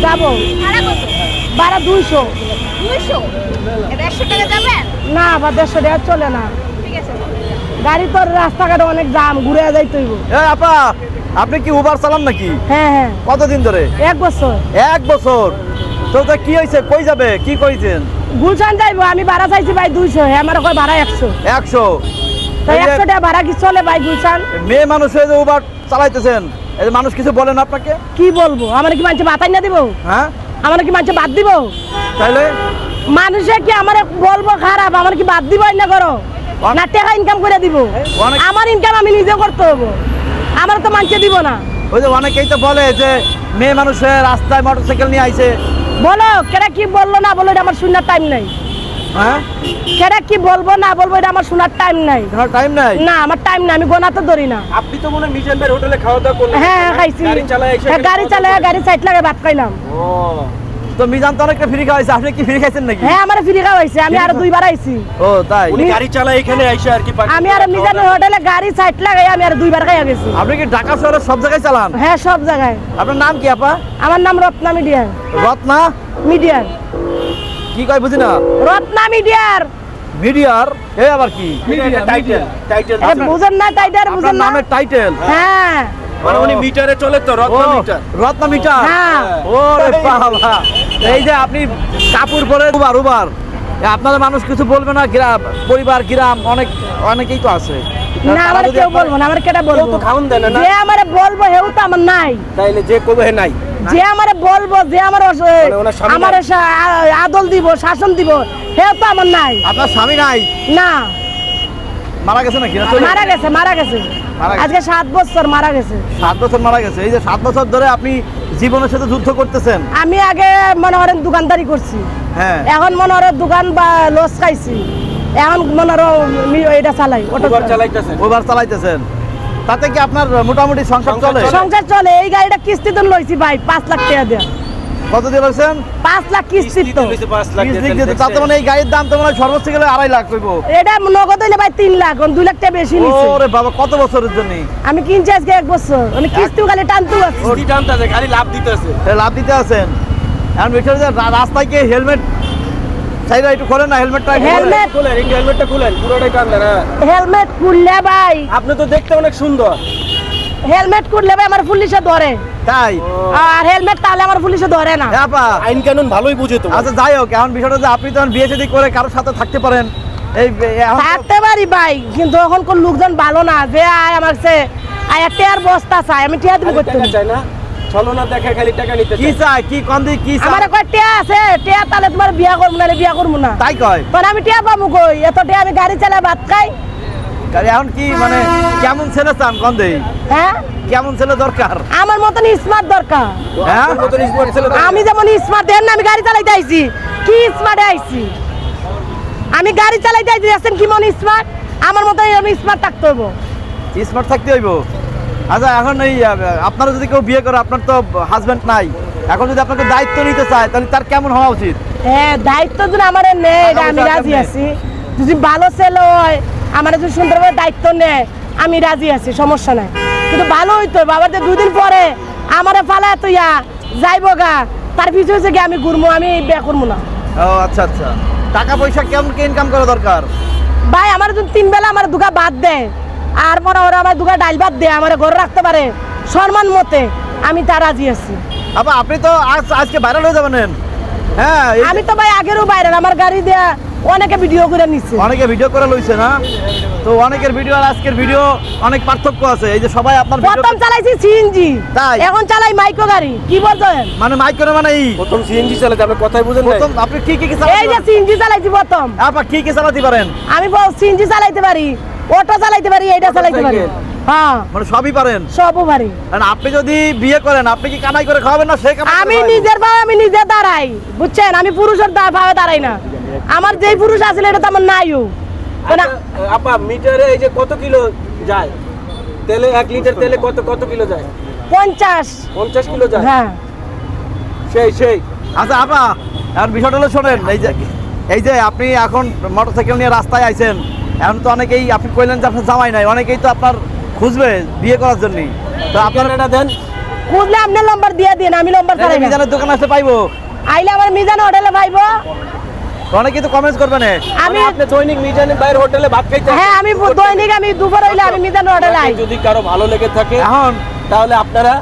যাবো। ভাড়া কত? ভাড়া 200। 200? 150 টাকা যাবেন? না, আবার 150 টাকা চলে না। ঠিক আছে। গাড়ি তোর রাস্তাঘাটে অনেক জাম, ঘুরে যাইতে হইব। আপা আপনি কি উবার চালান নাকি? হ্যাঁ। কতদিন ধরে? 1 বছর। 1 বছর। তো কি হয়েছে, কই যাবে, কি কইছেন? গুলশান যাইবো, আমি ভাড়া চাইছি ভাই 200, হ্যাঁ আমার কয় ভাড়া 100। 100? তো 100 টাকা ভাড়া কি চলে ভাই গুলশান? মেয়ে মানুষ হয়ে যে উবার চালাইতেছেন, এই যে মানুষ কিছু বলেন আপনাকে? কি বলবো, আমার কি মানুষ বাতাই না দিব? হ্যাঁ, আমার কি মানুষ বাদ দিব? তাইলে মানুষে কি আমার বলবো খারাপ, আমার কি বাদ দিব না করো না, টাকা ইনকাম করে দিব? আমার ইনকাম আমি নিজে করতে হবো, আমার তো মানুষে দিব না। ওই যে অনেকেই তো বলে যে মেয়ে মানুষ হয়ে রাস্তায় মোটরসাইকেল নিয়ে আইছে। বলো কেরা কি বললো না বলো, এটা আমার শোনার টাইম নাই। হ্যাঁ, কেরা কি বলবো না বলবো, এটা আমার শোনার টাইম নাই। তোমার টাইম নাই? না, আমার টাইম নাই, আমি গোনা তো ধরি না। আপনি তো মনে হয় মিজান ভাইয়ের হোটেলে খাওয়া দাওয়া করলেন? হ্যাঁ খাইছি, গাড়ি চালায় এসে গাড়ি সাইড লাগে ভাত খাইলাম। ও, তো মিজান তো অনেকটা ফ্রি খাওয়াইছে, আপনি কি ফ্রি খাইছেন নাকি? হ্যাঁ আমার ফ্রি খাওয়াইছে, আমি আরো 2 বার আইছি। ও তাই? উনি গাড়ি চালায় এখানে আইসা আর কি আমি আর মিজানের হোটেলে গাড়ি সাইড লাগাই আমি আর 2 বার খাইয়া গেছি। আপনি কি ঢাকা শহরের সব জায়গায় চালান? হ্যাঁ সব জায়গায়। আপনার নাম কি আপা? আমার নাম রত্না মিডিয়ার। রত্না মিডিয়ার। কি কয় বুঝি না? রত্না মিডিয়ার। মিডিয়ার? এ আবার কি? টাইটেল বুঝেন না টাইটার, আপনার বুঝেন না? নামের টাইটেল? হ্যাঁ মানে উনি মিটারে চলে তো, রত্ন মিটার। রত্না মিটার? হ্যাঁ। ওরে বাবা, এই যে আপনি কাপড় পরে উবার আপনাদের মানুষ কিছু বলবে না? গ্রাম পরিবার গ্রাম অনেকেই তো আছে। না, আমার কেউ বলবো না, আমার কেটা কেউ বলবো? তো খাওন দেয় না না? যে আমারে বলবো হেউ তো আমার নাই। তাইলে যে কবে হে নাই? যে আমারে বলবো, যে আমার ওনার স্বামী আমার আদল দিব, শাসন দিব, হেউ তো আমার নাই। আপনার স্বামী নাই? না, মারা গেছে নাকি? মারা গেছে। মারা গেছে। আজকে 7 বছর মারা গেছে। 7 বছর মারা গেছে। এই যে 7 বছর ধরে আপনি জীবনের সাথে যুদ্ধ করতেছেন। আমি আগে মনে করেন দোকানদারি করছি, হ্যাঁ, এখন মনে করেন দোকান বা লস খাইছি, এখন মনে করেন এটা চালাই, উবার চালাইতেছেন? উবার চালাইতেছেন, তাতে কি আপনার মোটামুটি সংসার চলে? সংসার চলে। এই গাড়িটা কিস্তিতে লইছি ভাই 5 লাখ টাকা দিয়ে। কত দিয়ে লইছেন? 5 লাখ কিস্তি তো। 5 লাখ তাতে মানে এই গাড়ির দাম তো মানে সর্বোচ্চ গেলে 2.5 লাখ হইব। এটা নগদ হইলে ভাই 3 লাখ, 2 লাখ টাকা বেশি নিছে। ওরে বাবা, কত বছরের জন্য? আমি কিনছি আজকে 1 বছর, মানে কিস্তিও খালি টানতে আছে। কিস্তি টানতেছে, গাড়ি লাভ দিতেছে। লাভ দিতে আছেন। এখন বিষয় যে রাস্তায় কি হেলমেট চাইলে একটু খোলেন না, হেলমেটটা হেলমেট খুলেন, এই হেলমেটটা খুলেন, পুরোটাই টান দেন। হেলমেট খুললে ভাই, আপনি তো দেখতে অনেক সুন্দর। হেলমেট খুললে ভাই আমার পুলিশে ধরে, তাই? আর হেলমেট তাহলে আমার পুলিশে ধরে না। হ্যাঁ আপা, আইন কানুন ভালোই বুঝে তো। আচ্ছা যাই হোক, এখন বিষয়টা যে আপনি তখন বিয়ে শাদী করে কারোর সাথে থাকতে পারেন, এই এখন তো- থাকতে পারি ভাই, কিন্তু এখন কোন লোকজন ভালো না, যে আয় আমার সে আয় টেয়ার বস্তা চাই, আমি টিয়া দিব খালি করতে টাকা চাই না, চলো না দেখা, খালি টাকা নিতে কি চাই। চাই, কি কন্দি, কি চাই? আমার কয় টিয়া আছে, টিয়া তাহলে তোমার বিয়া করবো না, বিয়া করবো না। তাই কয়? কারণ আমি টিয়া পাবো কই, এত টিয়া আমি গাড়ি চালাই ভাত খাই। এখন কি মানে কেমন ছেলে চান কন্দে? হ্যাঁ, কেমন ছেলে দরকার? আমার মতন স্মার্ট দরকার। হ্যাঁ, আপনার মতন স্মার্ট ছেলে দরকার। আমি যেমন স্মার্ট, দেন না আমি গাড়ি চালাইতে আইছি, কি স্মার্টে আইছি? আমি গাড়ি চালাইতে আইছি, দেখছেন কি মন স্মার্ট? আমার মতো আমি স্মার্ট থাকতে হবো। স্মার্ট থাকতে হইব। আচ্ছা, এখন এই আপনারা যদি কেউ বিয়ে করে, আপনার তো হাজবেন্ড নাই, এখন যদি আপনাকে দায়িত্ব নিতে চায়, তাহলে তার কেমন হওয়া উচিত? হ্যাঁ, দায়িত্ব যদি আমার নেই, এটা আমি রাজি আছি। যদি ভালো ছেলে হয়, আমার যদি সুন্দরভাবে দায়িত্ব নেয়, আমি রাজি আছি, সমস্যা নাই। কিন্তু ভালো হইতো বাবার যে 2 দিন পরে আমার ফালা তুইয়া যাইবো গা, তার পিছু হচ্ছে গিয়ে আমি ঘুরবো, আমি বিয়ে করবো না। ও আচ্ছা আচ্ছা, টাকা পয়সা কেমন কি ইনকাম করা দরকার? ভাই আমার যদি 3 বেলা আমার দুগা ভাত দেয়, আর মনে ওরা আমার দুগা ডাল ভাত দেয়, আমার ঘরে রাখতে পারে সম্মান মতে, আমি তার রাজি আছি। আবার আপনি তো আজকে ভাইরাল হয়ে যাবেন। হ্যাঁ, আমি তো ভাই আগেরও বাইরে, আমার গাড়ি দেয়া অনেকে ভিডিও করে নিচ্ছে। অনেকে ভিডিও করে লইছে না, তো অনেকের ভিডিও আর আজকের ভিডিও অনেক পার্থক্য আছে। এই যে সবাই আপনার ভিডিও, প্রথম চালাইছি সিএনজি, তাই? এখন চালাই মাইক্রো গাড়ি। কি বলছেন? মানে মাইক করে মানে এই প্রথম সিএনজি চালাতে আপনি কথাই বুঝেন না। প্রথম আপনি কি কি এই চালাতে যে পারেন? সিএনজি চালাইছি প্রথম। আপা কি কি চালাতে পারেন? আমি সিএনজি চালাইতে পারি, অটো চালাইতে পারি, এইটা চালাইতে পারি। হ্যাঁ, মানে সবই পারেন। সবও পারি। আর আপনি যদি বিয়ে করেন, আপনি কি কামাই করে খাওয়াবেন না সে কামাই করে আমি খাওয়াবে? নিজের পায়ে আমি নিজে দাঁড়াই, বুঝছেন? আমি পুরুষের পায়ে দাঁড়াই না। আমার যেই পুরুষ আছে এটা তো আমার নাইও। আচ্ছা, আপা মিটারে এই যে কত কিলো যায় তেলে? 1 লিটার তেলে কত কিলো যায়? 50 50 কিলো যায়। হ্যাঁ, সেই আচ্ছা আপা, এখন বিষয়টা হলো শোনেন, এই যে আপনি এখন মোটরসাইকেল নিয়ে রাস্তায় আইছেন, এখন তো অনেকেই, আপনি কইলেন যে আপনার জামাই নাই, অনেকেই তো আপনার খুঁজবে বিয়ে করার জন্য, তো আপনার আপনারা দেন খুঁজলে আপনার নম্বর দিয়ে দিন, আমি নম্বর চালাই না। মিজানের দোকান আসলে পাইবো? আইলে আমার মিজান হোটেলে পাইবো। অনেকে তো কমেন্ট করবে না। আমি মানে আপনি দৈনিক মিজানের বাইরের হোটেলে ভাত খাইতে হ্যাঁ, আমি দৈনিক আমি দুপুর হইলে আমি মিজান হোটেলে আই। যদি কারো ভালো লেগে থাকে এখন তাহলে আপনারা